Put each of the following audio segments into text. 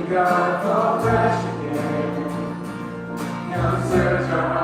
God, fall fresh again. Now search our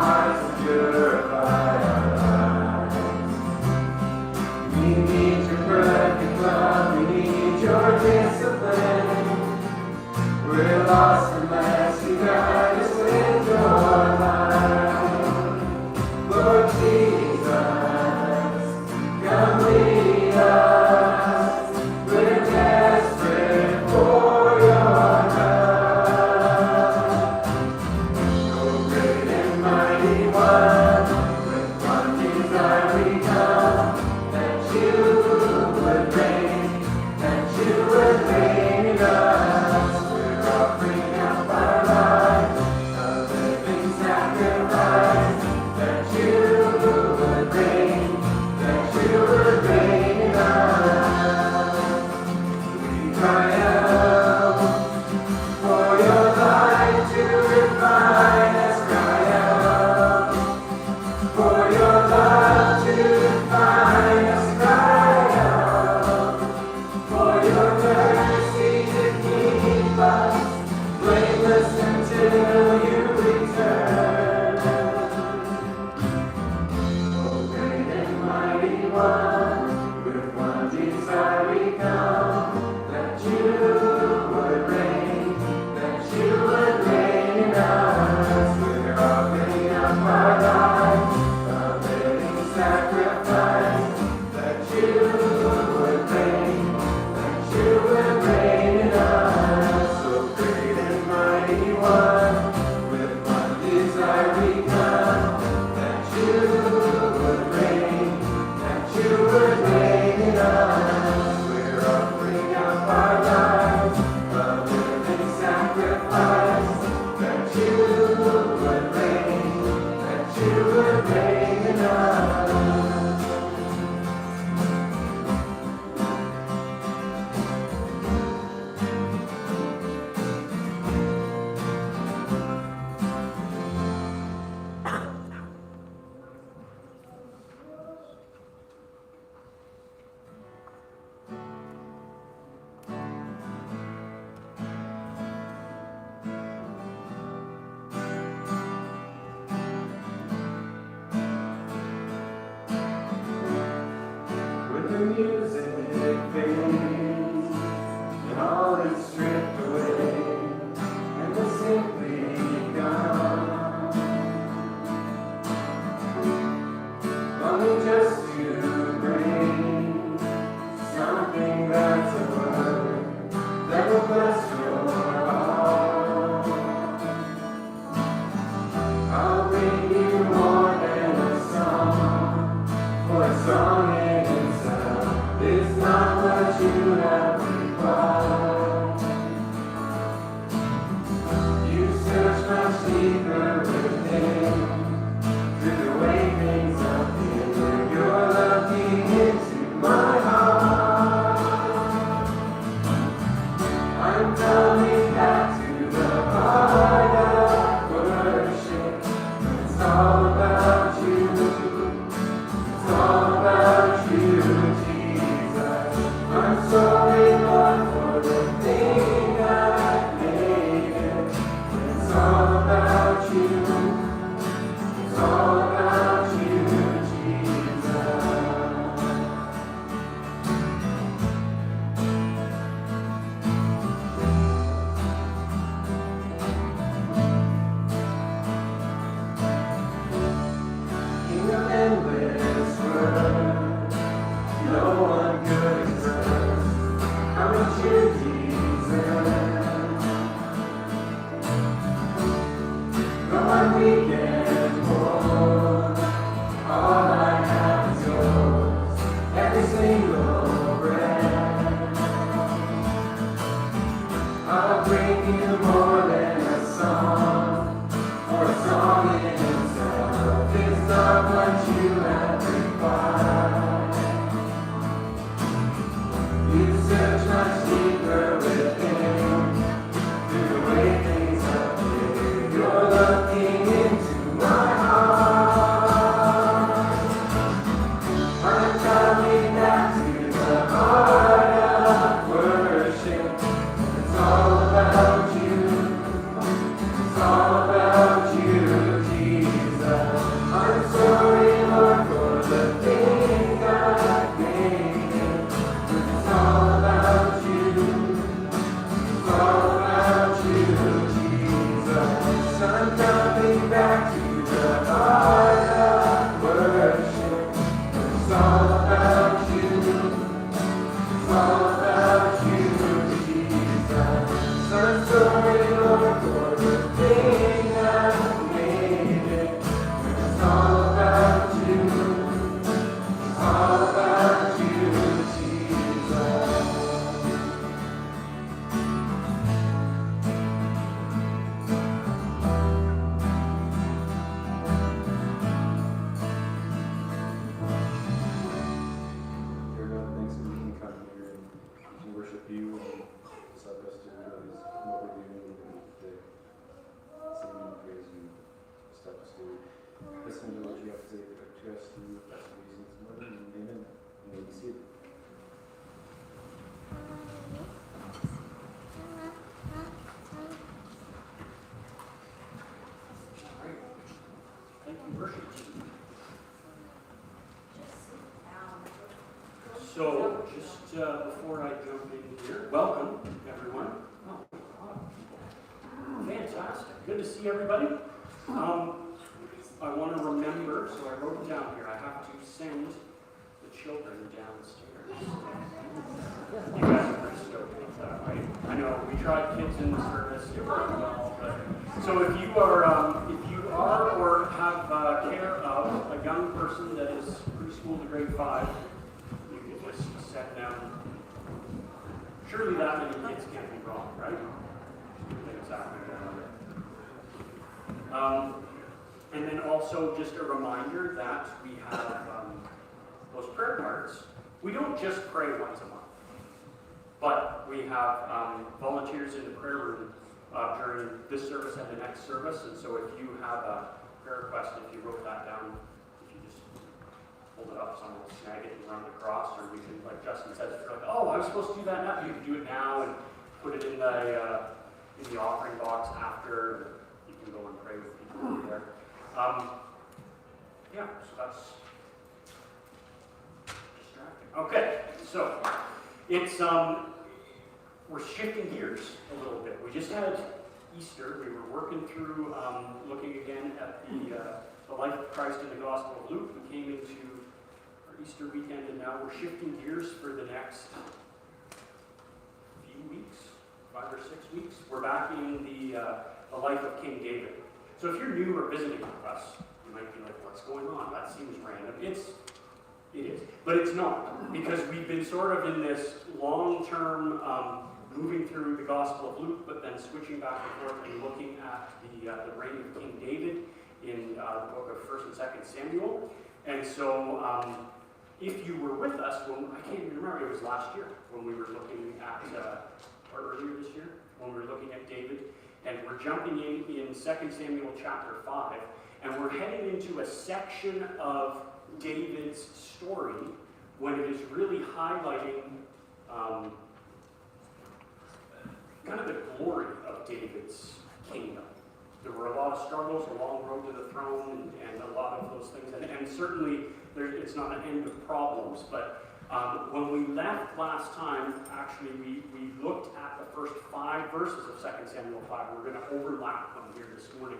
So, just before I jump in here, welcome everyone. Oh, fantastic. Good to see everybody. I want to remember, so I wrote it down here, I have to send the children downstairs. You guys are pretty stoked about that, right? I know we tried kids in the service, it worked well, but so if you are or have care of a young person that is preschool to grade 5, you can just set them. Surely that many kids can't be wrong, right? I think it's happening there. And then also just a reminder that we have those prayer cards. We don't just pray once a month, but we have volunteers in the prayer room during this service and the next service. And so if you have a prayer request, if you wrote that down, if you just hold it up, someone will snag it and run it across, or we can, like Justin says, if you're like, oh, I was supposed to do that now, you can do it now and put it in the offering box after. You can go and pray with people over there. Yeah, so that's distracting. Okay, It's, we're shifting gears a little bit. We just had Easter. We were working through, looking again at the life of Christ in the Gospel of Luke. We came into our Easter weekend, and now we're shifting gears for the next few weeks, 5 or 6 weeks. We're back in the life of King David. So if you're new or visiting with us, you might be like, what's going on? That seems random. It is. But it's not, because we've been sort of in this long-term moving through the Gospel of Luke, but then switching back and forth and looking at the reign of King David in the book of 1st and 2nd Samuel. And so if you were with us, I can't even remember, it was last year when we were looking at, or earlier this year, when we were looking at David. And we're jumping in 2 Samuel chapter 5, and we're heading into a section of David's story when it is really highlighting kind of the glory of David's kingdom. There were a lot of struggles, a long road to the throne, and a lot of those things. And certainly, it's not an end of problems. But when we left last time, actually, we looked at the first 5 verses of 2 Samuel 5. We're going to overlap them here this morning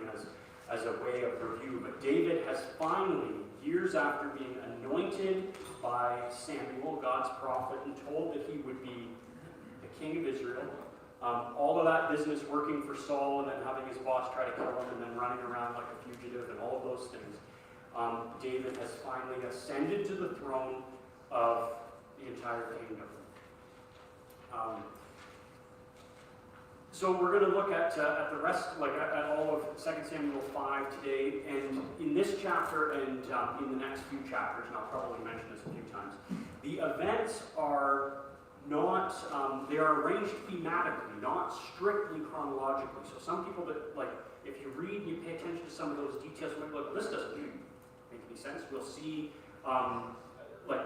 as a way of review. But David has finally, years after being anointed by Samuel, God's prophet, and told that he would be the king of Israel, all of that business working for Saul and then having his boss try to kill him and then running around like a fugitive and all of those things, David has finally ascended to the throne of the entire kingdom. So we're going to look at the rest, at all of 2 Samuel 5 today, and in this chapter and in the next few chapters, and I'll probably mention this a few times, the events are not, they are arranged thematically, not strictly chronologically. So some people that, if you read and you pay attention to some of those details, you might be like, well, this doesn't make any sense. We'll see,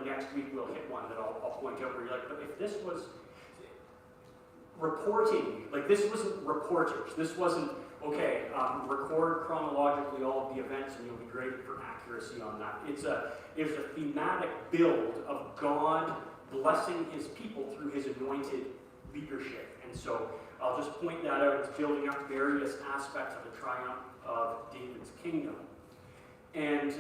next week we'll hit one that I'll point out where you're like, but if this was reporting, this wasn't reporters. This wasn't, okay, record chronologically all of the events and you'll be graded for accuracy on that. It's a thematic build of God blessing his people through his anointed leadership. And so I'll just point that out. It's building up various aspects of the triumph of David's kingdom. And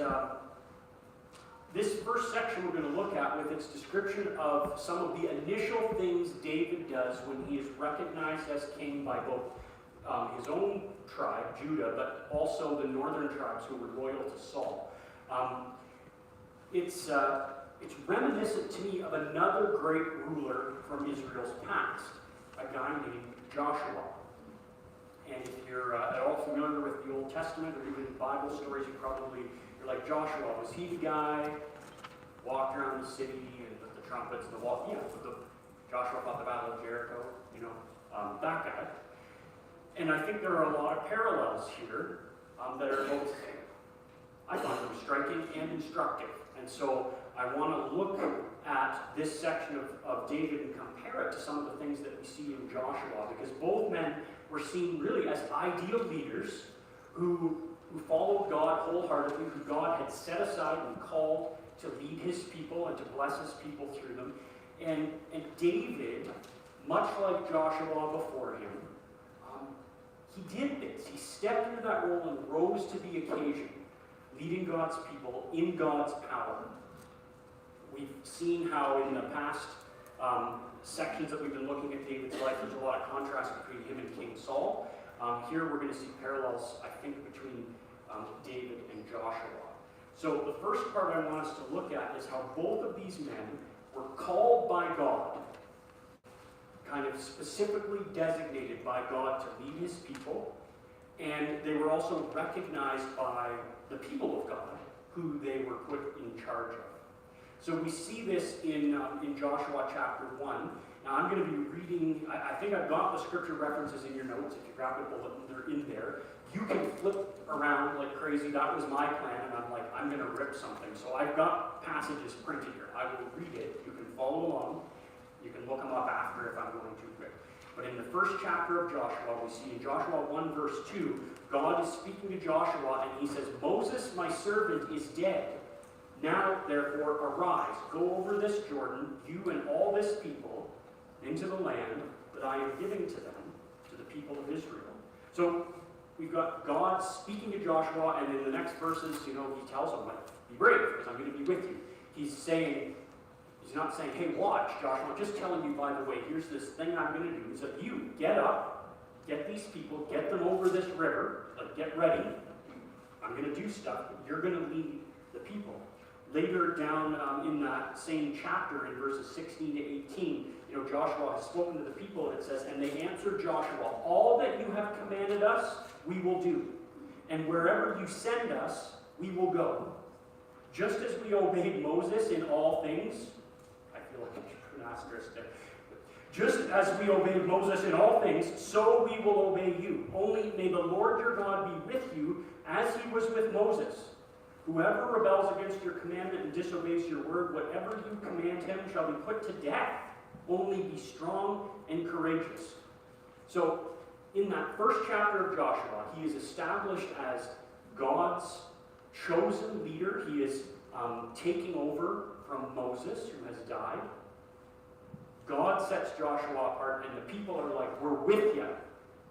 this first section we're going to look at with its description of some of the initial things David does when he is recognized as king by both his own tribe, Judah, but also the northern tribes who were loyal to Saul. It's reminiscent to me of another great ruler from Israel's past, a guy named Joshua. And if you're at all familiar with the Old Testament or even Bible stories, you're like, Joshua, was he the guy walked around the city and with the trumpets and the wall? Yeah, Joshua fought the Battle of Jericho, that guy. And I think there are a lot of parallels here that are both, I find them striking and instructive. And so I want to look at this section of David and compare it to some of the things that we see in Joshua, because both men were seen really as ideal leaders who followed God wholeheartedly, who God had set aside and called to lead his people and to bless his people through them. And David, much like Joshua before him, he did this. He stepped into that role and rose to the occasion, leading God's people in God's power. We've seen how in the past sections that we've been looking at David's life, there's a lot of contrast between him and King Saul. Here we're going to see parallels, I think, between David and Joshua. So the first part I want us to look at is how both of these men were called by God, kind of specifically designated by God to lead his people, and they were also recognized by the people of God, who they were put in charge of. So we see this in Joshua chapter 1. Now I'm going to be reading, I think I've got the scripture references in your notes. If you grab a bulletin, they're in there. You can flip around like crazy. That was my plan, and I'm like, I'm going to rip something. So I've got passages printed here. I will read it. You can follow along. You can look them up after if I'm going too quick. But in the first chapter of Joshua, we see in Joshua 1 verse 2, God is speaking to Joshua, and he says, Moses, my servant, is dead. Now, therefore, arise, go over this Jordan, you and all this people, into the land that I am giving to them, to the people of Israel. So we've got God speaking to Joshua, and in the next verses, he tells him, be brave, because I'm going to be with you. He's not saying, hey, watch, Joshua, I'm just telling you, by the way, here's this thing I'm going to do. He said, you, get up, get these people, get them over this river, get ready. I'm going to do stuff. You're going to lead the people. Later down in that same chapter, in verses 16 to 18, Joshua has spoken to the people, and it says, and they answered Joshua, all that you have commanded us, we will do. And wherever you send us, we will go. Just as we obeyed Moses in all things, I feel like I should put an asterisk there. Just as we obeyed Moses in all things, so we will obey you. Only may the Lord your God be with you, as he was with Moses. Whoever rebels against your commandment and disobeys your word, whatever you command him shall be put to death. Only be strong and courageous. So, in that first chapter of Joshua, he is established as God's chosen leader. He is taking over from Moses, who has died. God sets Joshua apart, and the people are like, we're with you.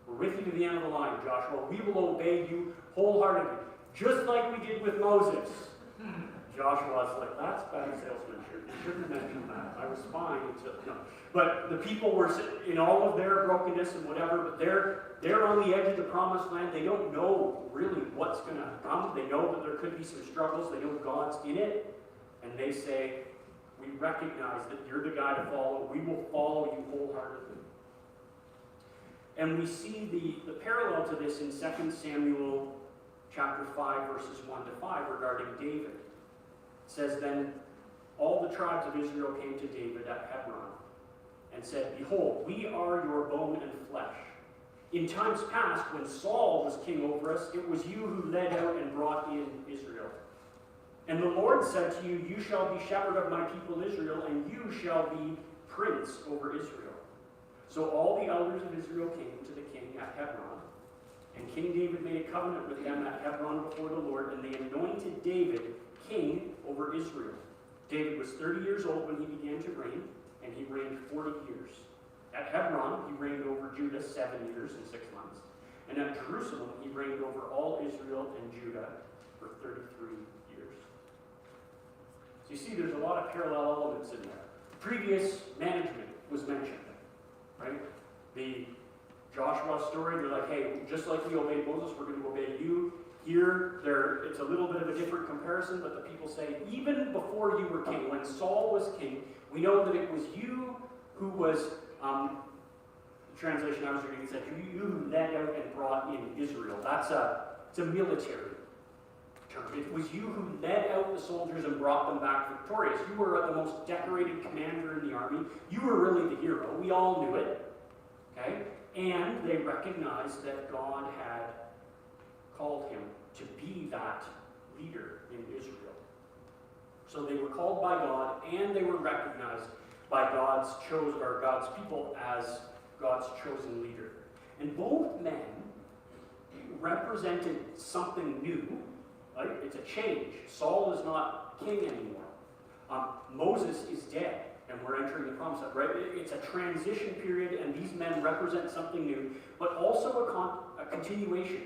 We're with you to the end of the line, Joshua. We will obey you wholeheartedly, just like we did with Moses. Joshua's like, that's bad salesmanship. You shouldn't have mentioned that. I was fine until, But the people were in all of their brokenness and whatever, but they're on the edge of the promised land. They don't know really what's going to come. They know that there could be some struggles. They know God's in it. And they say, we recognize that you're the guy to follow. We will follow you wholeheartedly. And we see the parallel to this in 2 Samuel chapter 5, verses 1 to 5, regarding David. It says, then all the tribes of Israel came to David at Hebron and said, behold, we are your bone and flesh. In times past, when Saul was king over us, it was you who led out and brought in Israel. And the Lord said to you, you shall be shepherd of my people Israel, and you shall be prince over Israel. So all the elders of Israel came to the king at Hebron, and King David made a covenant with them at Hebron before the Lord, and they anointed David king over Israel. David was 30 years old when he began to reign, and he reigned 40 years. At Hebron, he reigned over Judah 7 years and 6 months. And at Jerusalem, he reigned over all Israel and Judah for 33 years. So you see, there's a lot of parallel elements in there. Previous management was mentioned, right? The Joshua story, they're like, hey, just like we obeyed Moses, we're going to obey you. Here, it's a little bit of a different comparison, but the people say, even before you were king, when Saul was king, we know that it was you who was, the translation I was reading said, you who led out and brought in Israel. It's a military term. It was you who led out the soldiers and brought them back victorious. You were the most decorated commander in the army. You were really the hero. We all knew it. Okay? And they recognized that God had called him to be that leader in Israel. So they were called by God, and they were recognized by God's people as God's chosen leader. And both men represented something new. Right? It's a change. Saul is not king anymore. Moses is dead, and we're entering the promised land. Right? It's a transition period, and these men represent something new, but also a continuity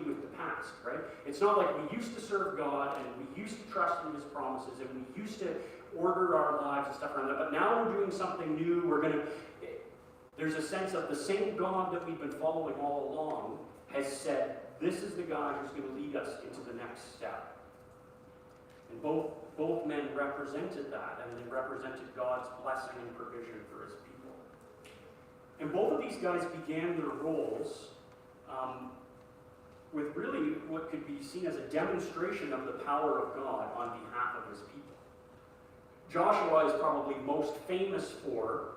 with the past. Right? It's not like we used to serve God, and we used to trust in His promises, and we used to order our lives and stuff around that. But now we're doing something new. There's a sense of the same God that we've been following all along has said, this is the guy who's going to lead us into the next step. And both men represented that, and they represented God's blessing and provision for His people. And both of these guys began their roles with really what could be seen as a demonstration of the power of God on behalf of His people. Joshua is probably most famous for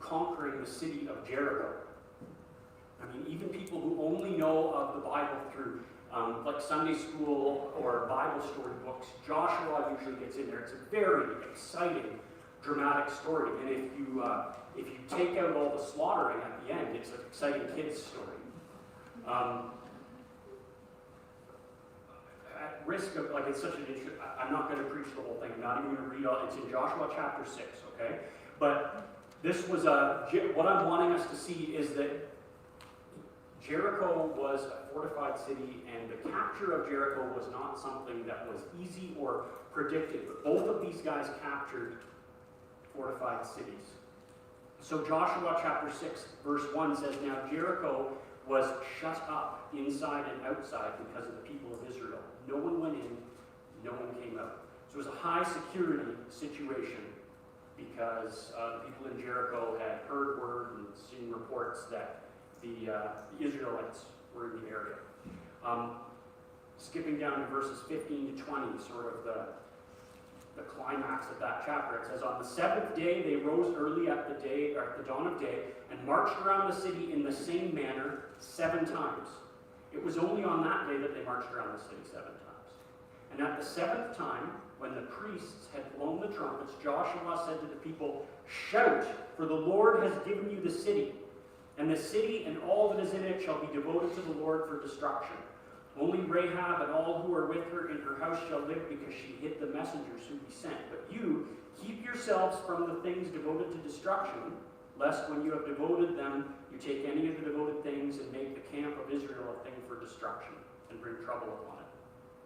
conquering the city of Jericho. I mean, even people who only know of the Bible through like Sunday school or Bible story books, Joshua usually gets in there. It's a very exciting, dramatic story. And if you take out all the slaughtering at the end, it's an exciting kids' story. At risk of, it's such an issue, I'm not going to preach the whole thing. I'm not even going to read all. It's in Joshua chapter 6, okay? But what I'm wanting us to see is that Jericho was a fortified city, and the capture of Jericho was not something that was easy or predicted. But both of these guys captured fortified cities. So Joshua chapter 6, verse 1 says, "Now Jericho was shut up inside and outside because of the people of Israel. No one went in, no one came out." So it was a high security situation because the people in Jericho had heard word and seen reports that the Israelites were in the area. Skipping down to verses 15 to 20, sort of the climax of that chapter, it says, "On the seventh day they rose early at the dawn of day and marched around the city in the same manner 7 times. It was only on that day that they marched around the city 7 times. And at the 7th time, when the priests had blown the trumpets, Joshua said to the people, 'Shout, for the Lord has given you the city. And the city and all that is in it shall be devoted to the Lord for destruction. Only Rahab and all who are with her in her house shall live, because she hid the messengers whom he sent. But you, keep yourselves from the things devoted to destruction, lest when you have devoted them, you take any of the devoted things and make the camp of Israel a thing for destruction, and bring trouble upon it.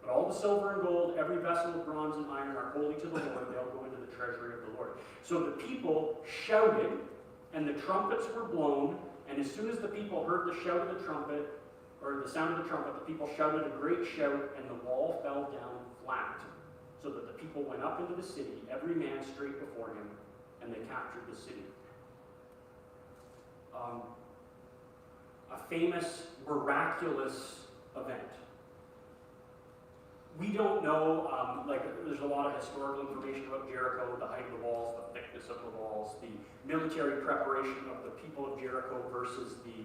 But all the silver and gold, every vessel of bronze and iron are holy to the Lord. They'll go into the treasury of the Lord.' So the people shouted, and the trumpets were blown. And as soon as the people heard the shout of the trumpet, or the sound of the trumpet, the people shouted a great shout, and the wall fell down flat, so that the people went up into the city, every man straight before him, and they captured the city." A famous, miraculous event. We don't know, there's a lot of historical information about Jericho, the height of the walls, the thickness of the walls, the military preparation of the people of Jericho versus the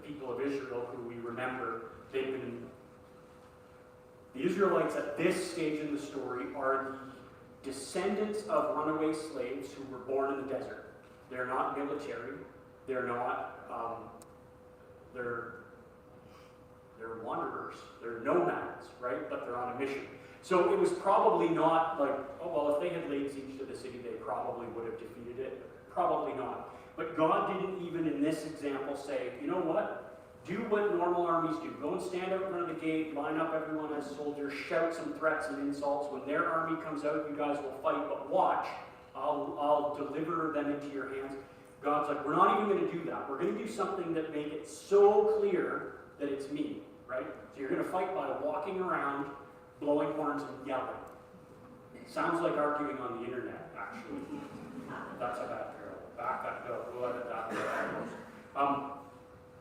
people of Israel, who we remember, the Israelites at this stage in the story are the descendants of runaway slaves who were born in the desert. They're not military, they're not, they're wanderers, they're nomads, right? But they're on a mission. So it was probably not like, oh, well, if they had laid siege to the city, they probably would have defeated it. Probably not. But God didn't even in this example say, you know what? Do what normal armies do. Go and stand out in front of the gate, line up everyone as soldiers, shout some threats and insults. When their army comes out, you guys will fight, but watch, I'll deliver them into your hands. God's like, we're not even going to do that. We're going to do something that make it so clear that it's me, right? So you're going to fight by walking around, blowing horns and yelling. Sounds like arguing on the internet, actually. That's a bad parallel. Back that go. We'll edit that.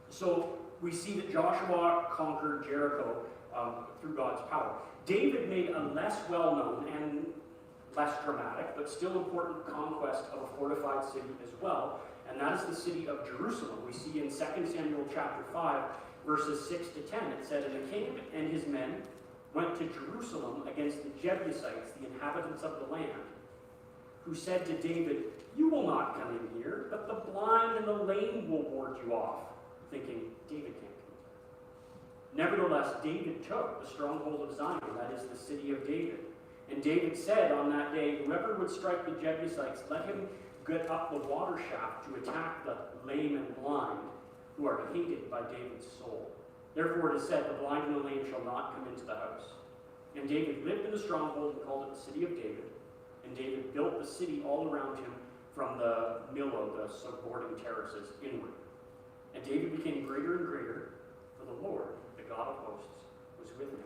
So we see that Joshua conquered Jericho through God's power. David made a less well-known and less dramatic, but still important conquest of a fortified city as well, and that is the city of Jerusalem. We see in 2 Samuel chapter 5, verses 6 to 10, it said, "And the king and his men went to Jerusalem against the Jebusites, the inhabitants of the land, who said to David, 'You will not come in here, but the blind and the lame will ward you off,' thinking, David can't come in. Nevertheless, David took the stronghold of Zion, that is the city of David. And David said on that day, 'Whoever would strike the Jebusites, let him get up the water shaft to attack the lame and blind, who are hated by David's soul.' Therefore it is said, 'The blind and the lame shall not come into the house.' And David lived in the stronghold and called it the city of David. And David built the city all around him from the Millo, the supporting terraces, inward. And David became greater and greater, for the Lord, the God of hosts, was with him."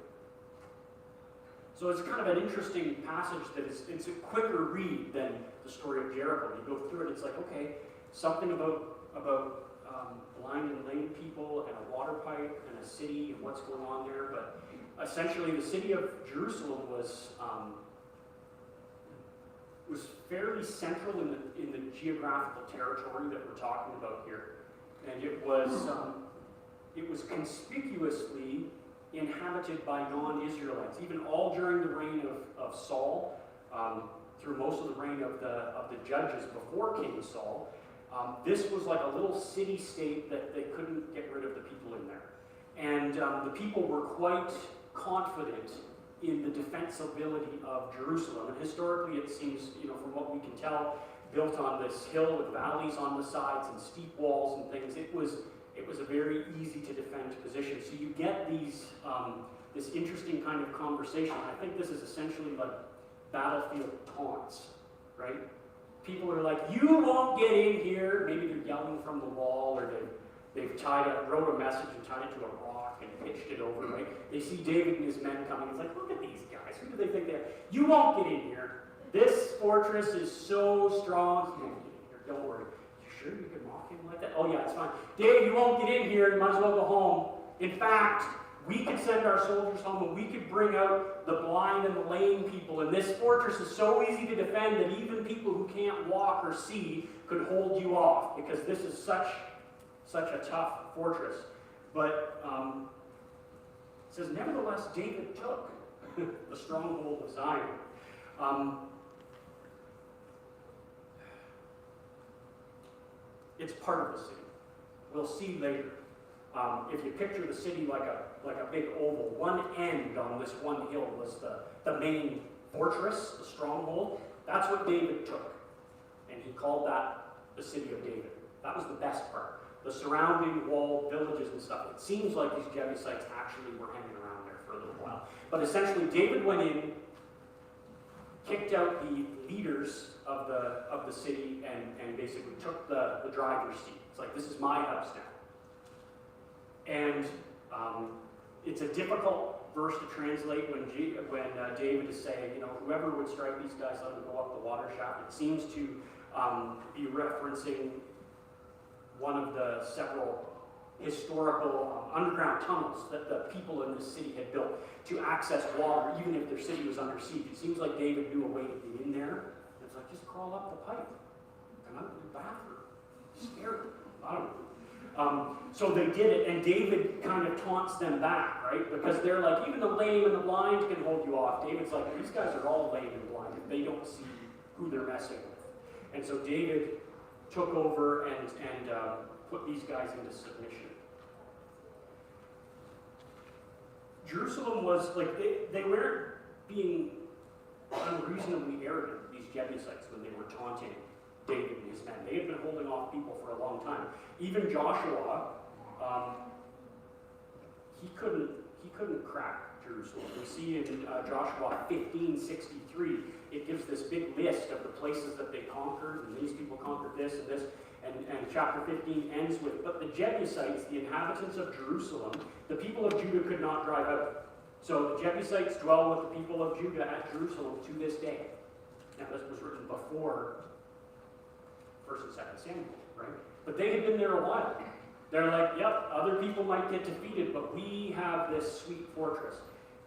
So it's kind of an interesting passage that it's a quicker read than the story of Jericho. You go through it, it's like, okay, something about blind and lame people and a water pipe and a city and what's going on there. But essentially, the city of Jerusalem was fairly central in the geographical territory that we're talking about here, and it was conspicuously inhabited by non-Israelites, even all during the reign of Saul, through most of the reign of the judges before King Saul. This was like a little city-state that they couldn't get rid of the people in there. And the people were quite confident in the defensibility of Jerusalem. And historically, it seems, from what we can tell, built on this hill with valleys on the sides and steep walls and things. It was a very easy to defend position. So you get these this interesting kind of conversation. I think this is essentially like battlefield taunts, right? People are like, "You won't get in here." Maybe they're yelling from the wall, or they've wrote a message and tied it to a rock and pitched it over, right? They see David and his men coming. It's like, look at these guys. Who do they think they are? You won't get in here. This fortress is so strong. You won't get in here. Don't worry. You sure you can mock him like that? Oh yeah, it's fine. Dave, you won't get in here. You might as well go home. In fact, we could send our soldiers home and we could bring out the blind and the lame people. And this fortress is so easy to defend that even people who can't walk or see could hold you off, because this is such a tough fortress. But it says, nevertheless, David took the stronghold of Zion. It's part of the city. We'll see later. If you picture the city like a big oval, one end on this one hill was the main fortress, the stronghold. That's what David took. And he called that the city of David. That was the best part. The surrounding walled villages and stuff. It seems like these Jebusites actually were hanging around there for a little while. But essentially, David went in, kicked out the leaders of the city, and basically took the driver's seat. It's like, this is my house now. And it's a difficult verse to translate when David is saying, whoever would strike these guys, let them go up the water shaft. It seems to be referencing one of the several historical underground tunnels that the people in this city had built to access water, even if their city was under siege. It seems like David knew a way to get in there. It's like, just crawl up the pipe. Come out of the bathroom. Scary. I don't know. So they did it, and David kind of taunts them back, right? Because they're like, even the lame and the blind can hold you off. David's like, these guys are all lame and blind, and they don't see who they're messing with. And so David took over and put these guys into submission. Jerusalem was like, they weren't being unreasonably arrogant, these Jebusites, when they were taunting David and his men. They had been holding off people for a long time. Even Joshua, he couldn't crack Jerusalem. We see in Joshua 15:63, it gives this big list of the places that they conquered, and these people conquered this and this. And chapter 15 ends with, but the Jebusites, the inhabitants of Jerusalem, the people of Judah could not drive out. So the Jebusites dwell with the people of Judah at Jerusalem to this day. Now this was written before 1 and 2 Samuel, right? But they had been there a while. They're like, yep, other people might get defeated, but we have this sweet fortress.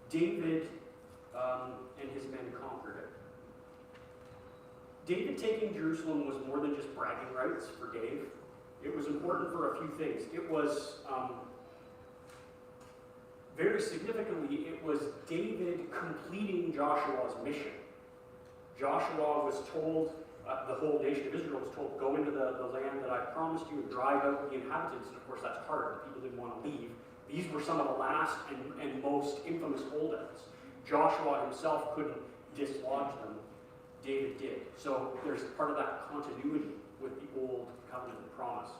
David and his men conquered it. David taking Jerusalem was more than just bragging rights for Dave. It was important for a few things. It was, very significantly, it was David completing Joshua's mission. Joshua was told, the whole nation of Israel was told, go into the land that I promised you and drive out the inhabitants. And of course, that's hard. People didn't want to leave. These were some of the last and most infamous holdouts. Joshua himself couldn't dislodge them. David did. So there's part of that continuity with the old covenant promise.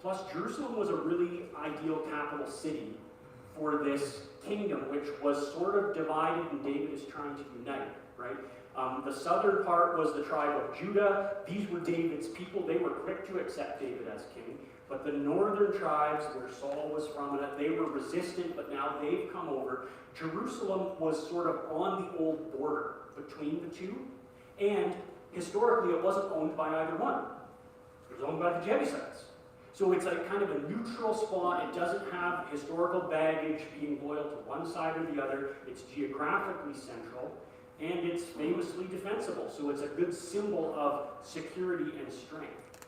Plus, Jerusalem was a really ideal capital city for this kingdom, which was sort of divided, and David is trying to unite, right? The southern part was the tribe of Judah. These were David's people. They were quick to accept David as king. But the northern tribes, where Saul was from, they were resistant, but now they've come over. Jerusalem was sort of on the old border between the two. And historically, it wasn't owned by either one. It was owned by the Jebusites. So it's a kind of a neutral spot. It doesn't have historical baggage being loyal to one side or the other. It's geographically central. And it's famously defensible, so it's a good symbol of security and strength.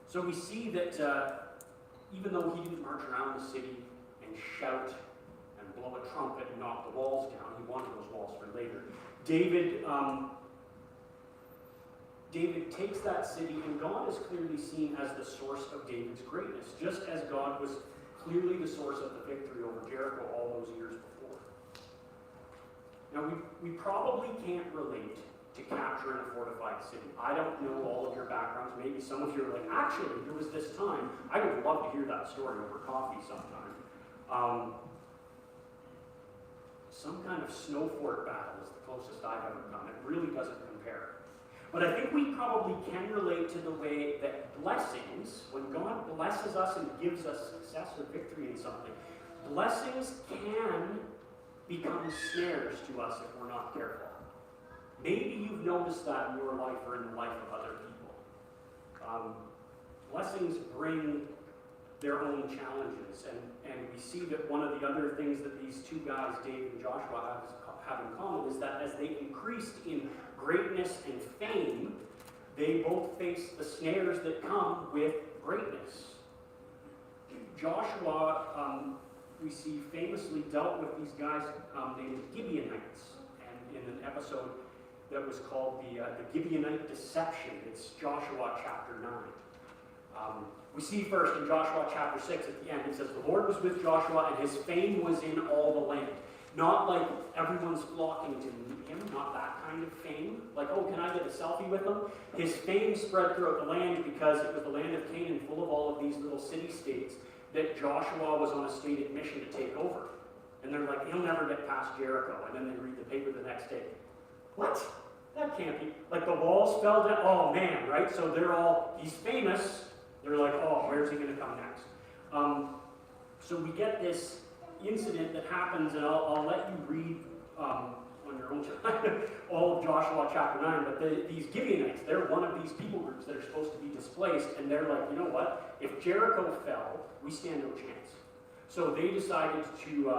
So we see that even though he didn't march around the city and shout and blow a trumpet and knock the walls down, he wanted those walls for later. David takes that city, and God is clearly seen as the source of David's greatness, just as God was clearly the source of the victory over Jericho all those years before. Now, we probably can't relate to capturing a fortified city. I don't know all of your backgrounds. Maybe some of you are like, actually, there was this time. I would love to hear that story over coffee sometime. Some kind of snow fort battle is the closest I've ever come. It really doesn't compare. But I think we probably can relate to the way that blessings, when God blesses us and gives us success or victory in something, blessings can become snares to us if we're not careful. Maybe you've noticed that in your life or in the life of other people. Blessings bring their own challenges, and we see that one of the other things that these two guys, David and Joshua, have in common is that as they increased in greatness and fame, they both faced the snares that come with greatness. Joshua, we see famously dealt with these guys named Gibeonites, and in an episode that was called the Gibeonite Deception. It's Joshua chapter 9. We see first in Joshua chapter 6 at the end, it says, the Lord was with Joshua and his fame was in all the land. Not like everyone's flocking to meet him, not that kind of fame. Like, oh, can I get a selfie with him? His fame spread throughout the land because it was the land of Canaan full of all of these little city-states that Joshua was on a stated mission to take over. And they're like, he'll never get past Jericho. And then they read the paper the next day. What? That can't be. Like the walls fell down. Oh, man, right? So they're all, he's famous. They're like, oh, where's he going to come next? So we get this incident that happens, and I'll let you read on your own time all of Joshua chapter 9, but these Gibeonites, they're one of these people groups that are supposed to be displaced, and they're like, you know what? If Jericho fell, we stand no chance. So they decided to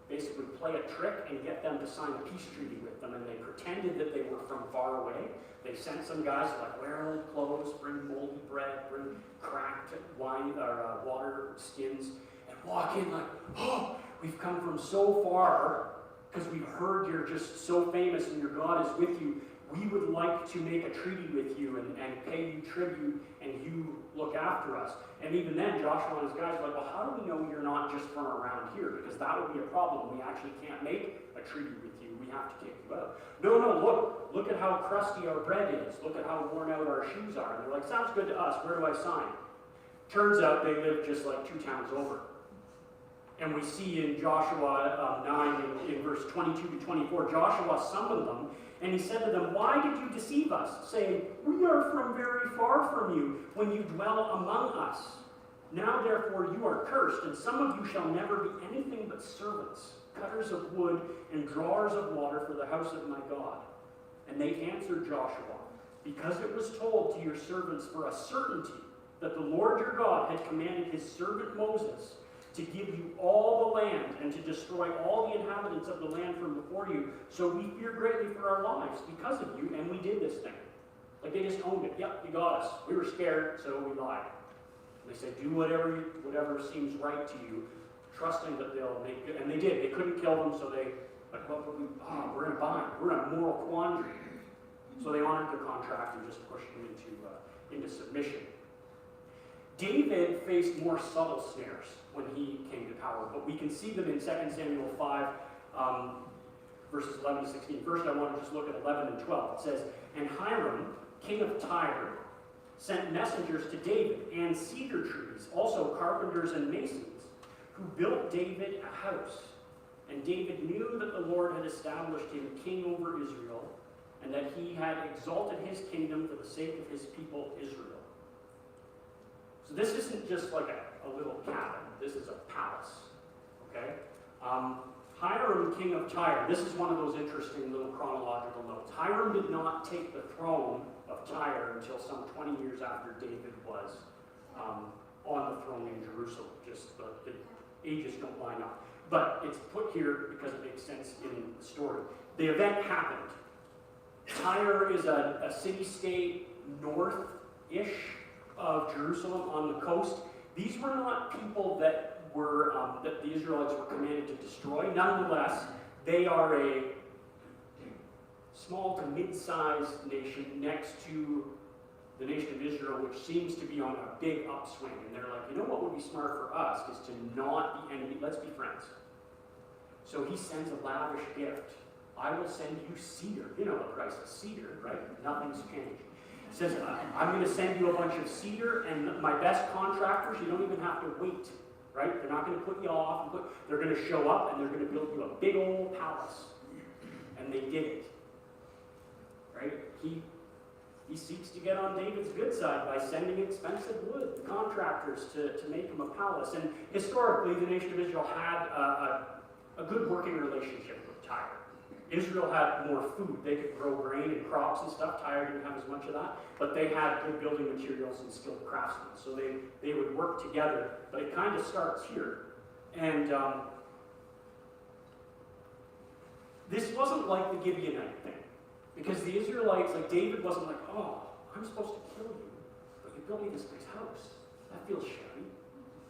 basically play a trick and get them to sign a peace treaty with them, and they pretended that they were from far away. They sent some guys like, wear old clothes, bring moldy bread, bring cracked wine or water skins, and walk in like, oh, we've come from so far because we've heard you're just so famous and your God is with you. We would like to make a treaty with you and pay you tribute, and you look after us. And even then, Joshua and his guys are like, well, how do we know you're not just from around here? Because that would be a problem. We actually can't make a treaty with you. We have to kick you out. No, look at how crusty our bread is. Look at how worn out our shoes are. And they're like, sounds good to us. Where do I sign? Turns out they live just like 2 towns over. And we see in Joshua 9, in verse 22 to 24, Joshua summoned them, and he said to them, why did you deceive us, saying, we are from very far from you, when you dwell among us? Now therefore you are cursed, and some of you shall never be anything but servants, cutters of wood, and drawers of water for the house of my God. And they answered Joshua, because it was told to your servants for a certainty that the Lord your God had commanded his servant Moses to give you all the land and to destroy all the inhabitants of the land from before you. So we fear greatly for our lives because of you, and we did this thing. Like they just owned it. Yep, you got us. We were scared, so we lied. And they said, do whatever seems right to you, trusting that they'll make it. And they did. They couldn't kill them, so they, like, well, we're in a bind. We're in a moral quandary. So they honored their contract and just pushed them into submission. David faced more subtle snares when he came to power, but we can see them in 2 Samuel 5, verses 11 to 16. First, I want to just look at 11 and 12. It says, and Hiram, king of Tyre, sent messengers to David and cedar trees, also carpenters and masons, who built David a house. And David knew that the Lord had established him king over Israel, and that he had exalted his kingdom for the sake of his people Israel. So this isn't just like a little cabin. This is a palace. Okay? Hiram, king of Tyre. This is one of those interesting little chronological notes. Hiram did not take the throne of Tyre until some 20 years after David was on the throne in Jerusalem. Just the ages don't line up. But it's put here because it makes sense in the story. The event happened. Tyre is a city-state north-ish of Jerusalem on the coast. These were not people that the Israelites were commanded to destroy. Nonetheless, they are a small to mid-sized nation next to the nation of Israel, which seems to be on a big upswing. And they're like, you know what would be smart for us is to not be enemy. Let's be friends. So he sends a lavish gift I will send you cedar. You know the price of cedar, right? Nothing's changed. It says, I'm going to send you a bunch of cedar, and my best contractors, you don't even have to wait, right? They're not going to put you off. They're going to show up, and they're going to build you a big old palace. And they did it, right? He seeks to get on David's good side by sending expensive wood, contractors to make him a palace. And historically, the nation of Israel had a good working relationship with Tyre. Israel had more food. They could grow grain and crops and stuff. Tyre didn't have as much of that. But they had good building materials and skilled craftsmen. So they would work together. But it kind of starts here. And this wasn't like the Gibeonite thing. Because the Israelites, like David wasn't like, oh, I'm supposed to kill you, but you built me this nice house. That feels shabby,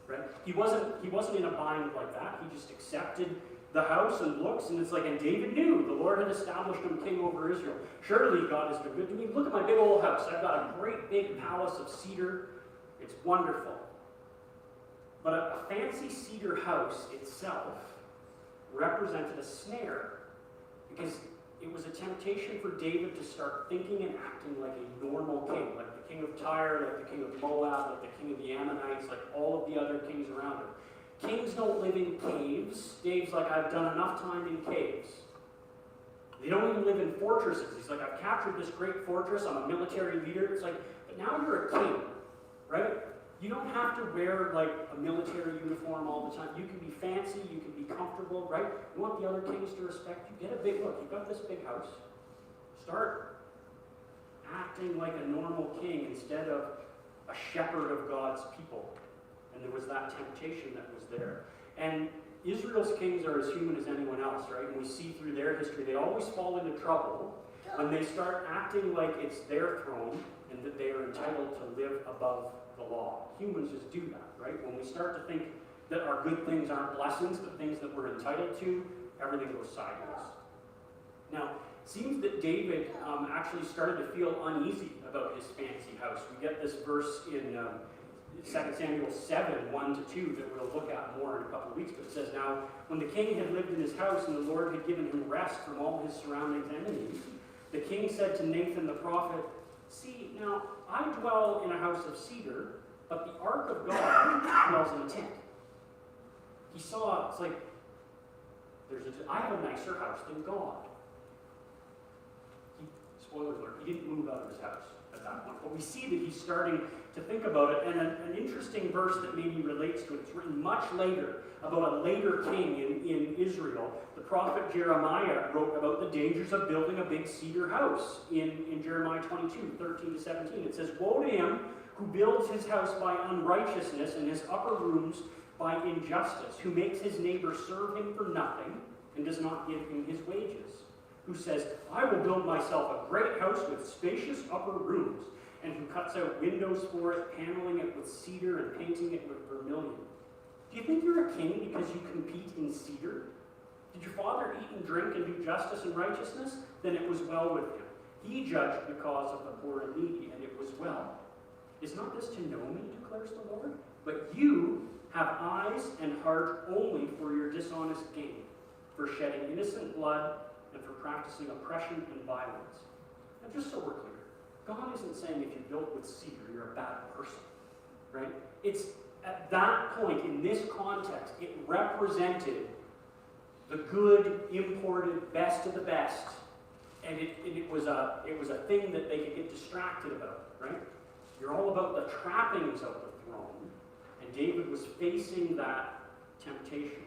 right? He wasn't in a bind like that. He just accepted the house and looks, and it's like, and David knew the Lord had established him king over Israel. Surely God has been good to me. Look at my big old house. I've got a great big palace of cedar. It's wonderful. But a fancy cedar house itself represented a snare, because it was a temptation for David to start thinking and acting like a normal king, like the king of Tyre, like the king of Moab, like the king of the Ammonites, like all of the other kings around him. Kings don't live in caves. Dave's like, I've done enough time in caves. They don't even live in fortresses. He's like, I've captured this great fortress. I'm a military leader. It's like, but now you're a king, right? You don't have to wear like a military uniform all the time. You can be fancy, you can be comfortable, right? You want the other kings to respect you. Get a big look. You've got this big house. Start acting like a normal king instead of a shepherd of God's people. And there was that temptation that was there. And Israel's kings are as human as anyone else, right? And we see through their history, they always fall into trouble when they start acting like it's their throne and that they are entitled to live above the law. Humans just do that, right? When we start to think that our good things aren't blessings, but things that we're entitled to, everything goes sideways. Now, it seems that David actually started to feel uneasy about his fancy house. We get this verse in 2 Samuel 7, 1-2, that we'll look at more in a couple of weeks, but it says, Now, when the king had lived in his house and the Lord had given him rest from all his surrounding enemies, the king said to Nathan the prophet, See, now, I dwell in a house of cedar, but the ark of God dwells in a tent. He saw, it's like, I have a nicer house than God. Spoiler alert, he didn't move out of his house at that point. But we see that he's starting to think about it, and an interesting verse that maybe relates to it, it's written much later, about a later king in Israel. The prophet Jeremiah wrote about the dangers of building a big cedar house in Jeremiah 22, 13-17. It says, Woe to him who builds his house by unrighteousness and his upper rooms by injustice, who makes his neighbor serve him for nothing and does not give him his wages, who says, I will build myself a great house with spacious upper rooms, and who cuts out windows for it, paneling it with cedar and painting it with vermilion. Do you think you're a king because you compete in cedar? Did your father eat and drink and do justice and righteousness? Then it was well with him. He judged the cause of the poor and needy, and it was well. Is not this to know me, declares the Lord? But you have eyes and heart only for your dishonest gain, for shedding innocent blood and for practicing oppression and violence. And just so we're clear, God isn't saying if you built with cedar, you're a bad person, right? It's at that point, in this context, it represented the good, imported, best of the best, and it was a thing that they could get distracted about, right? You're all about the trappings of the throne, and David was facing that temptation.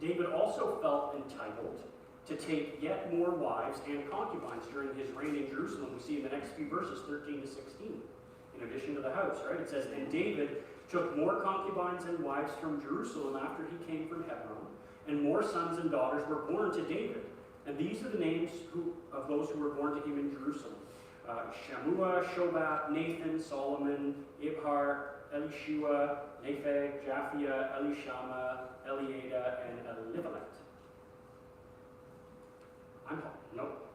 David also felt entitled to take yet more wives and concubines during his reign in Jerusalem. We see in the next few verses, 13-16, in addition to the house, right? It says, And David took more concubines and wives from Jerusalem after he came from Hebron, and more sons and daughters were born to David. And these are the names of those who were born to him in Jerusalem. Shammua, Shobab, Nathan, Solomon, Ibhar, Elishua, Nepheg, Japhia, Elishama, Eliada, and Elimelech. Nope.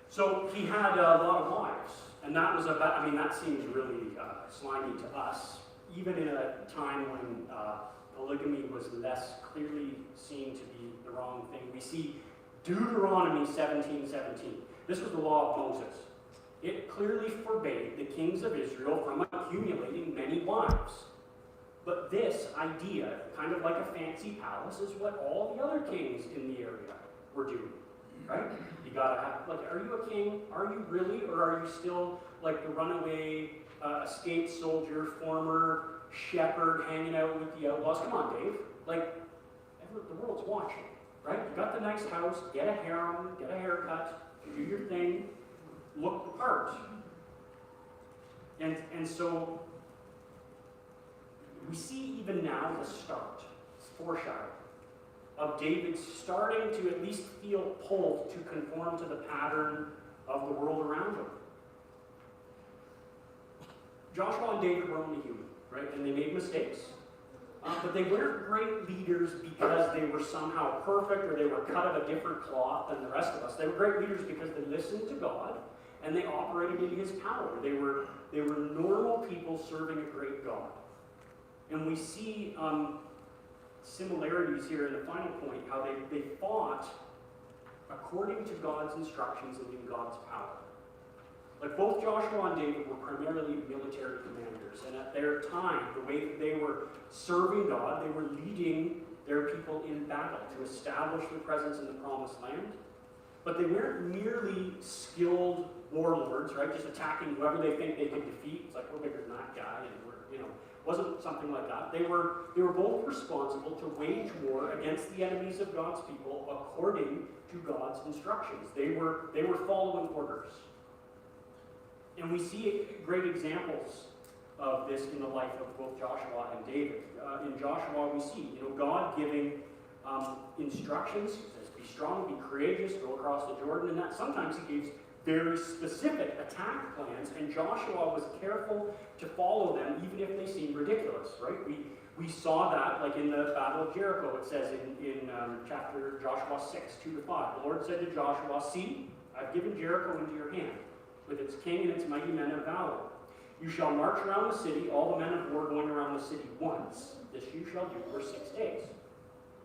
So he had a lot of wives, and that was that seems really slimy to us, even in a time when polygamy was less clearly seen to be the wrong thing. We see Deuteronomy 17:17. This was the law of Moses. It clearly forbade the kings of Israel from accumulating many wives. But this idea, kind of like a fancy palace, is what all the other kings in the area were doing, right? You gotta have, like, are you a king? Are you really? Or are you still like the runaway, escaped soldier, former shepherd hanging out with the outlaws? Come on, Dave. Like, the world's watching, right? You got the nice house, get a harem, get a haircut, do your thing, look the part. And so we see even now the start, foreshadowing, of David starting to at least feel pulled to conform to the pattern of the world around him. Joshua and David were only human, right? And they made mistakes. But they weren't great leaders because they were somehow perfect or they were cut of a different cloth than the rest of us. They were great leaders because they listened to God and they operated in His power. They were normal people serving a great God. And we see similarities here in the final point, how they fought according to God's instructions and in God's power. Like both Joshua and David were primarily military commanders, and at their time, the way that they were serving God, they were leading their people in battle to establish their presence in the promised land. But they weren't merely skilled warlords, right? Just attacking whoever they think they could defeat. It's like, we're bigger than that guy, and wasn't something like that. They were both responsible to wage war against the enemies of God's people according to God's instructions. They were following orders. And we see great examples of this in the life of both Joshua and David. In Joshua, we see God giving instructions. He says, be strong, be courageous, go across the Jordan, and that sometimes He gives very specific attack plans, and Joshua was careful to follow them even if they seemed ridiculous, right? We saw that like in the Battle of Jericho. It says in chapter Joshua 6, 2-5, the Lord said to Joshua, see, I've given Jericho into your hand, with its king and its mighty men of valor. You shall march around the city, all the men of war going around the city once. This you shall do for 6 days.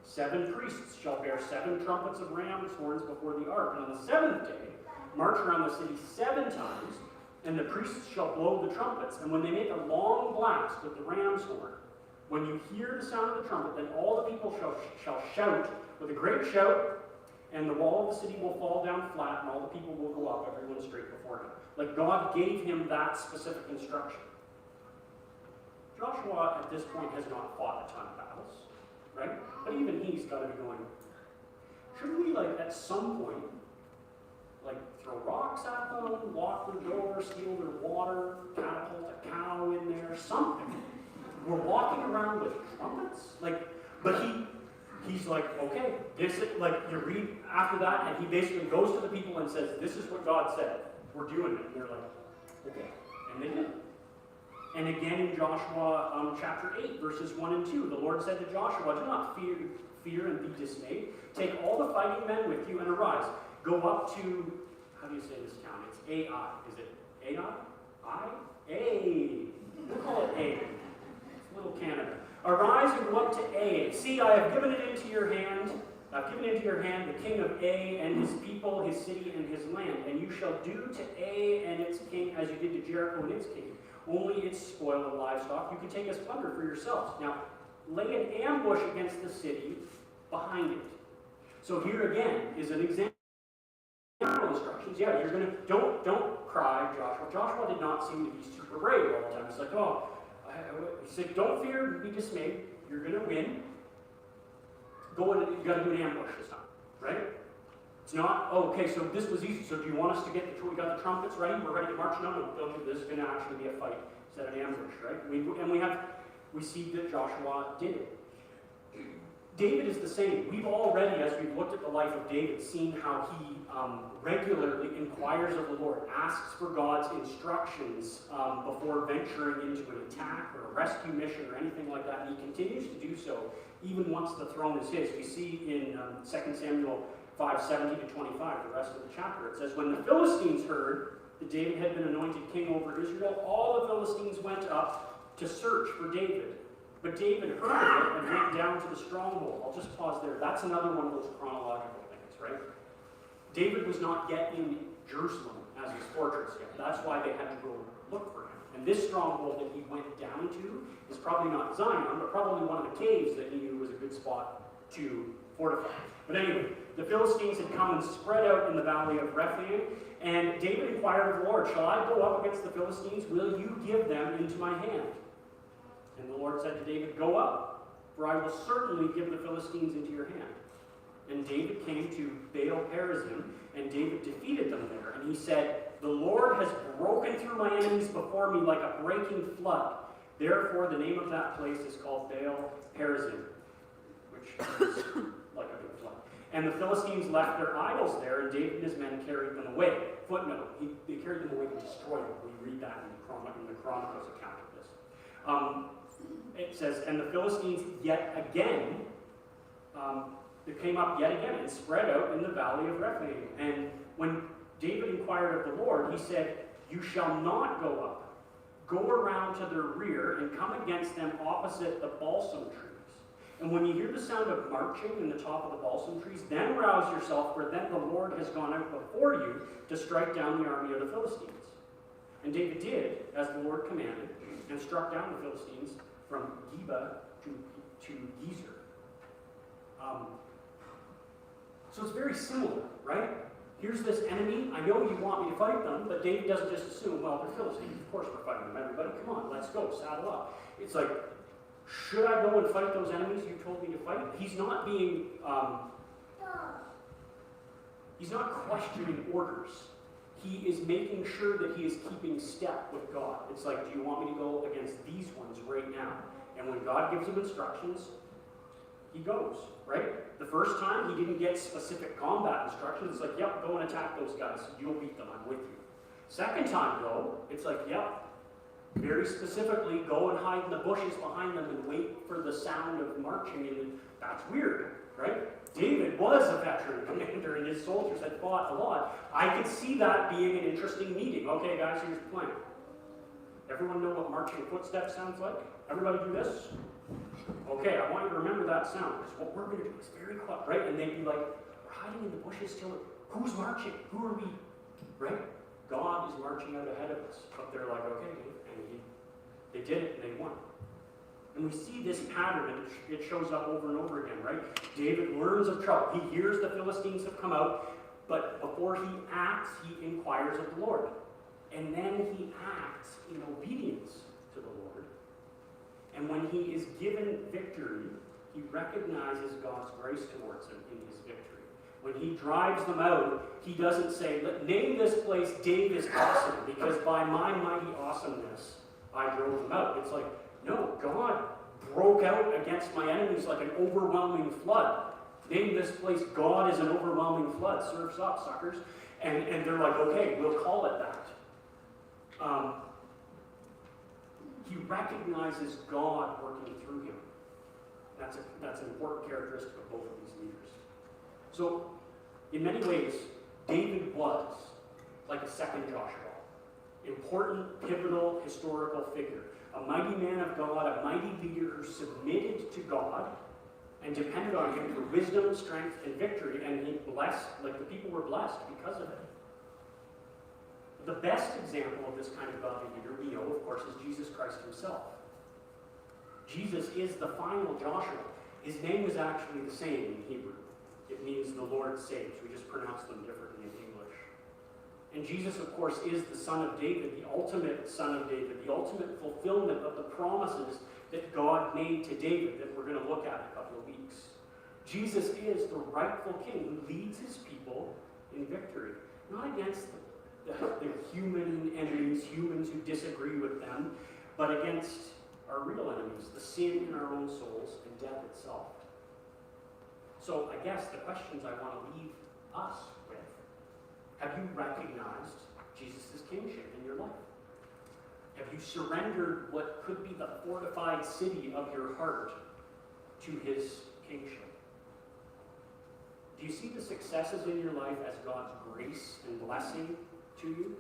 7 priests shall bear 7 trumpets of ram's horns before the ark, and on the 7th day, march around the city 7 times, and the priests shall blow the trumpets. And when they make a long blast with the ram's horn, when you hear the sound of the trumpet, then all the people shall shout with a great shout, and the wall of the city will fall down flat, and all the people will go up, everyone straight before him. Like God gave him that specific instruction. Joshua, at this point, has not fought a ton of battles, right? But even he's got to be going, should we, at some point, throw rocks at them, lock their door, steal their water, catapult a cow in there, something? We're walking around with trumpets? But he's like, okay, this is, you read after that, and he basically goes to the people and says, this is what God said. We're doing it. And they're like, okay. And they did. And again in Joshua chapter 8, verses 1 and 2, the Lord said to Joshua, do not fear and be dismayed. Take all the fighting men with you and arise. Go up to, how do you say this town? It's Ai. Is it Ai? We'll call it A. It's little Canada. Arise and go up to A. See, I have given it into your hand. I've given into your hand the king of A and his people, his city, and his land. And you shall do to A and its king as you did to Jericho and its king. Only its spoil and livestock you can take as plunder for yourselves. Now, lay an ambush against the city behind it. So here again is an example. Instructions. Yeah, you're gonna don't cry, Joshua. Joshua did not seem to be super brave all the time. He's like, he said, don't fear, be dismayed. You're gonna win. Go in. You got to do an ambush this time, right? It's not. Oh, okay. So this was easy. So do you want us to get we got the trumpets ready? We're ready to march. No. This is gonna actually be a fight instead of an ambush, right? We see that Joshua did it. David is the same. We've already, as we've looked at the life of David, seen how he regularly inquires of the Lord, asks for God's instructions before venturing into an attack or a rescue mission or anything like that. And he continues to do so even once the throne is his. We see in 2 Samuel 5:17-25, the rest of the chapter, it says, when the Philistines heard that David had been anointed king over Israel, all the Philistines went up to search for David. But David heard of it and went down to the stronghold. I'll just pause there. That's another one of those chronological things, right? David was not yet in Jerusalem as his fortress yet. That's why they had to go look for him. And this stronghold that he went down to is probably not Zion, but probably one of the caves that he knew was a good spot to fortify. But anyway, the Philistines had come and spread out in the valley of Rephaim, and David inquired of the Lord, "Shall I go up against the Philistines? Will you give them into my hand?" And the Lord said to David, "Go up, for I will certainly give the Philistines into your hand." And David came to Baal-perazim, and David defeated them there. And he said, "The Lord has broken through my enemies before me like a breaking flood." Therefore, the name of that place is called Baal-perazim, which is like a big flood. And the Philistines left their idols there, and David and his men carried them away. Footnote, they carried them away and destroyed them. We read that in the Chronicles account of this. It says, and the Philistines yet again, they came up yet again and spread out in the valley of Rephaim. And when David inquired of the Lord, he said, "You shall not go up. Go around to their rear and come against them opposite the balsam trees. And when you hear the sound of marching in the top of the balsam trees, then rouse yourself, for then the Lord has gone out before you to strike down the army of the Philistines." And David did as the Lord commanded, and struck down the Philistines from Geba to Gezer. So it's very similar, right? Here's this enemy. I know you want me to fight them, but David doesn't just assume, well, they're Philistines. Of course we're fighting them. Everybody, come on, let's go, saddle up. It's like, should I go and fight those enemies you told me to fight? He's not being, he's not questioning orders. He is making sure that he is keeping step with God. It's like, do you want me to go against these ones right now? And when God gives him instructions, he goes, right? The first time, he didn't get specific combat instructions. It's like, yep, go and attack those guys. You'll beat them. I'm with you. Second time, though, it's like, yep, very specifically, go and hide in the bushes behind them and wait for the sound of marching. And that's weird, right? David was a veteran commander, and his soldiers had fought a lot. I could see that being an interesting meeting. Okay, guys, here's the plan. Everyone know what marching footsteps sounds like? Everybody do this? Okay, I want you to remember that sound, because what we're going to do is very quiet, right? And they'd be like, we're hiding in the bushes till, who's marching? Who are we? Right? God is marching out ahead of us. But they're like, okay, and they did it, and they won. And we see this pattern, and it shows up over and over again, right? David learns of trouble. He hears the Philistines have come out, but before he acts, he inquires of the Lord. And then he acts in obedience to the Lord. And when he is given victory, he recognizes God's grace towards him in his victory. When he drives them out, he doesn't say, name this place David's awesome, because by my mighty awesomeness, I drove them out. It's like, no, God broke out against my enemies like an overwhelming flood. Name this place God is an overwhelming flood. Surf's up, suckers. And they're like, okay, we'll call it that. He recognizes God working through him. That's an important characteristic of both of these leaders. So, in many ways, David was like a second Joshua. Important, pivotal, historical figure. A mighty man of God, a mighty leader who submitted to God and depended on him for wisdom, strength, and victory. And he blessed, like the people were blessed because of it. The best example of this kind of godly leader we know, of course, is Jesus Christ himself. Jesus is the final Joshua. His name is actually the same in Hebrew. It means the Lord saves. We just pronounce them differently in English. And Jesus, of course, is the Son of David, the ultimate Son of David, the ultimate fulfillment of the promises that God made to David that we're going to look at in a couple of weeks. Jesus is the rightful king who leads his people in victory, not against the human enemies, humans who disagree with them, but against our real enemies, the sin in our own souls and death itself. So I guess the questions I want to leave us with: have you recognized Jesus' kingship in your life? Have you surrendered what could be the fortified city of your heart to his kingship? Do you see the successes in your life as God's grace and blessing to you?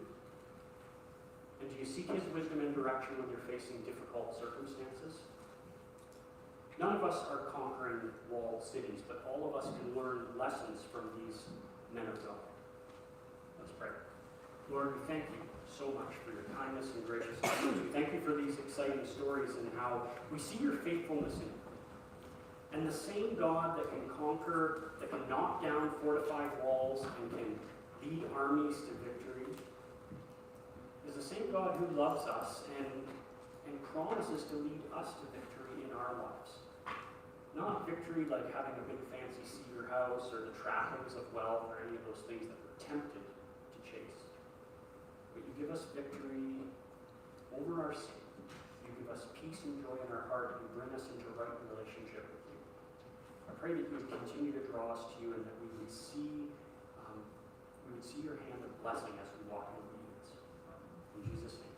And do you seek his wisdom and direction when you're facing difficult circumstances? of us are conquering walled cities, but all of us can learn lessons from these men of God. Let's pray. Lord, we thank you so much for your kindness and graciousness. We thank you for these exciting stories and how we see your faithfulness in them. And the same God that can conquer, that can knock down fortified walls and can lead armies to victory, is the same God who loves us and promises to lead us to victory in our lives. Not victory like having a big fancy cedar house or the trappings of wealth or any of those things that we're tempted to chase. But you give us victory over our sin. You give us peace and joy in our heart. You bring us into right relationship with you. I pray that you would continue to draw us to you and that we would see your hand of blessing as we walk in obedience. In Jesus' name.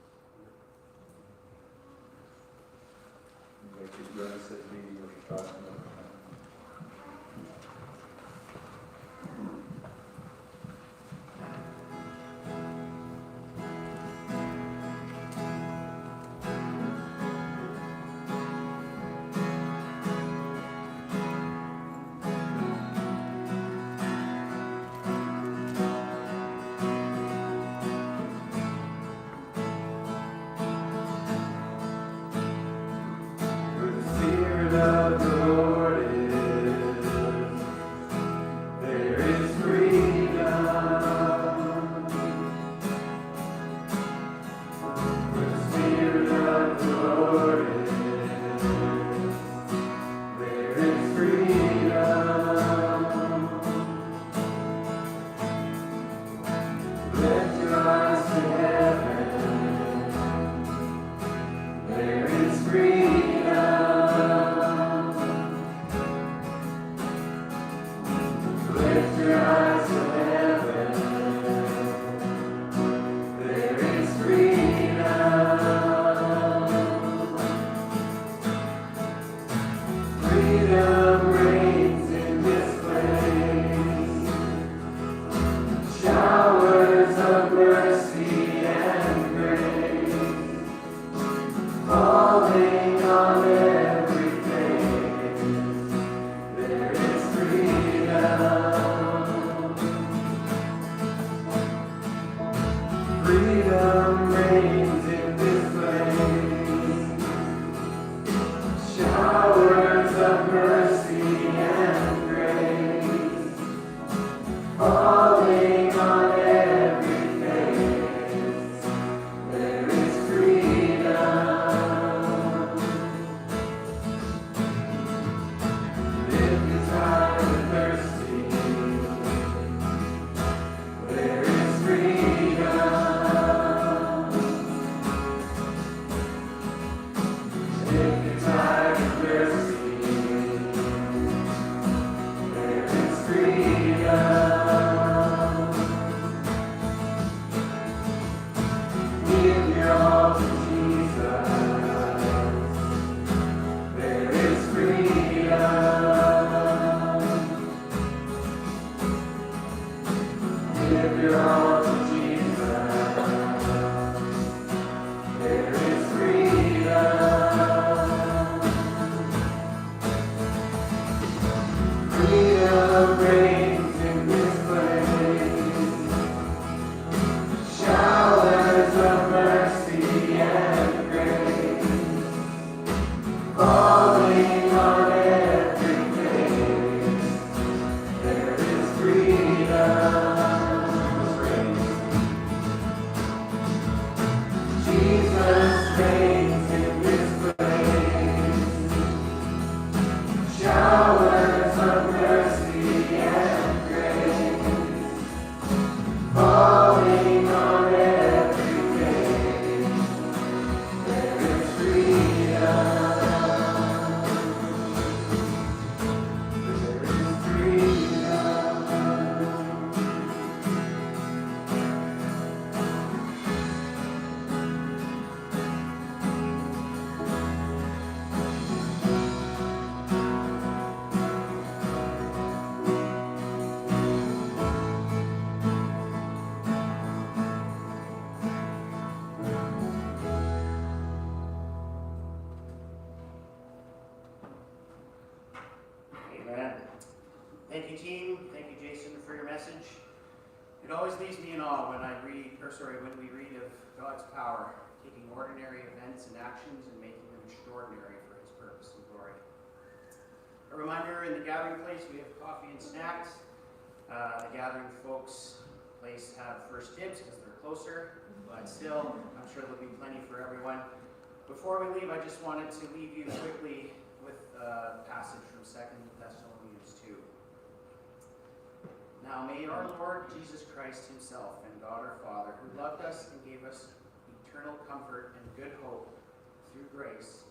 Showers of mercy. Amen. Thank you, team. Thank you, Jason, for your message. It always leaves me in awe when when we read of God's power, taking ordinary events and actions and making them extraordinary for His purpose and glory. A reminder: in the gathering place, we have coffee and snacks. The gathering folks place have first dibs because they're closer, but still, I'm sure there'll be plenty for everyone. Before we leave, I just wanted to leave you quickly with a passage from 2 Thessalonians 2. Now may our Lord Jesus Christ Himself and God our Father, who loved us and gave us eternal comfort and good hope through grace,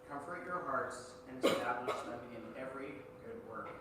comfort your hearts and establish them in every good work.